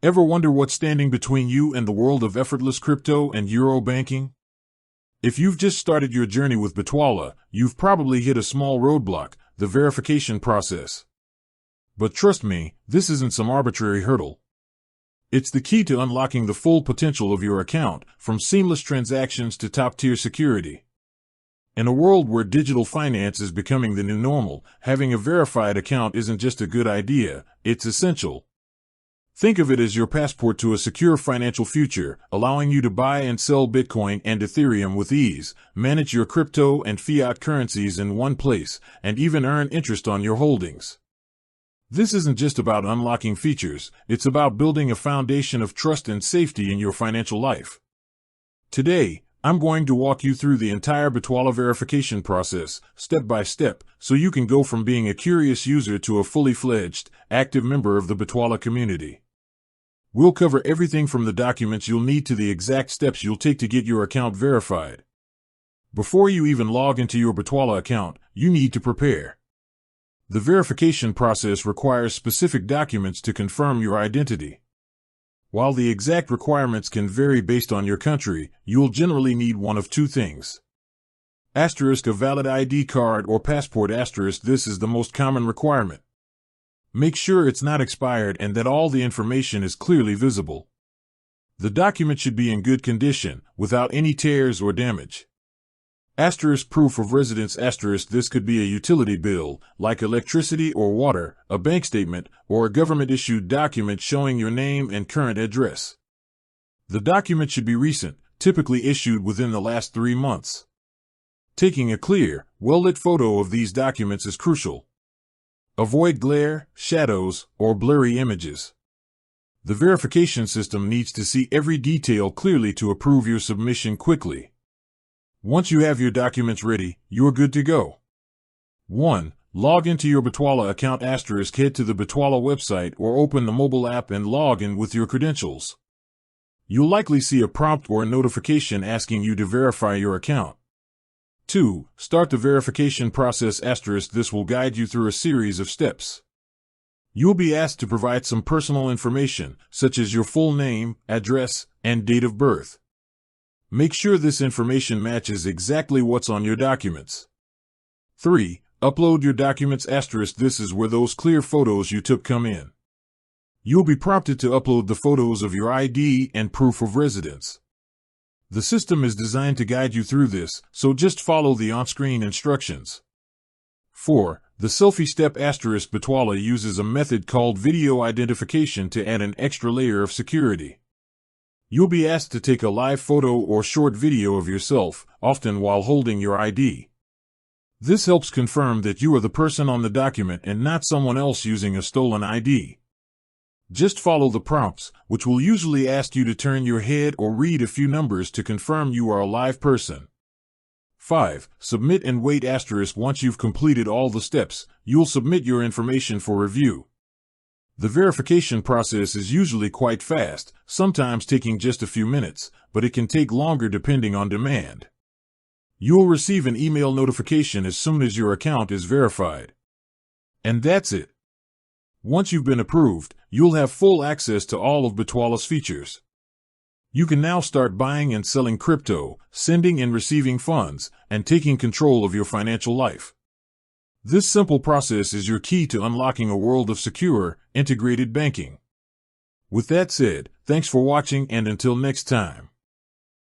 Ever wonder what's standing between you and the world of effortless crypto and euro banking? If you've just started your journey with Bitwala, you've probably hit a small roadblock, the verification process. But trust me, this isn't some arbitrary hurdle. It's the key to unlocking the full potential of your account, from seamless transactions to top-tier security. In a world where digital finance is becoming the new normal, having a verified account isn't just a good idea, it's essential. Think of it as your passport to a secure financial future, allowing you to buy and sell Bitcoin and Ethereum with ease, manage your crypto and fiat currencies in one place, and even earn interest on your holdings. This isn't just about unlocking features, it's about building a foundation of trust and safety in your financial life. Today, I'm going to walk you through the entire Bitwala verification process, step by step, so you can go from being a curious user to a fully fledged, active member of the Bitwala community. We'll cover everything from the documents you'll need to the exact steps you'll take to get your account verified. Before you even log into your Bitwala account, you need to prepare. The verification process requires specific documents to confirm your identity. While the exact requirements can vary based on your country, you'll generally need one of two things. A valid ID card or passport. This is the most common requirement. Make sure it's not expired and that all the information is clearly visible. The document should be in good condition, without any tears or damage. Proof of residence. This could be a utility bill, like electricity or water, a bank statement, or a government-issued document showing your name and current address. The document should be recent, typically issued within the last 3 months. Taking a clear, well-lit photo of these documents is crucial. Avoid glare, shadows, or blurry images. The verification system needs to see every detail clearly to approve your submission quickly. Once you have your documents ready, you're good to go. 1. Log into your Bitwala account. Head to the Bitwala website or open the mobile app and log in with your credentials. You'll likely see a prompt or a notification asking you to verify your account. 2. Start the verification process. This will guide you through a series of steps. You'll be asked to provide some personal information, such as your full name, address, and date of birth. Make sure this information matches exactly what's on your documents. 3. Upload your documents. This is where those clear photos you took come in. You'll be prompted to upload the photos of your ID and proof of residence. The system is designed to guide you through this, so just follow the on-screen instructions. 4. The selfie step. Bitwala uses a method called video identification to add an extra layer of security. You'll be asked to take a live photo or short video of yourself, often while holding your ID. This helps confirm that you are the person on the document and not someone else using a stolen ID. Just follow the prompts, which will usually ask you to turn your head or read a few numbers to confirm you are a live person. 5. Submit and wait. Once you've completed all the steps, you'll submit your information for review. The verification process is usually quite fast, sometimes taking just a few minutes, but it can take longer depending on demand. You'll receive an email notification as soon as your account is verified. And that's it. Once you've been approved, you'll have full access to all of Bitwala's features. You can now start buying and selling crypto, sending and receiving funds, and taking control of your financial life. This simple process is your key to unlocking a world of secure, integrated banking. With that said, thanks for watching, and until next time.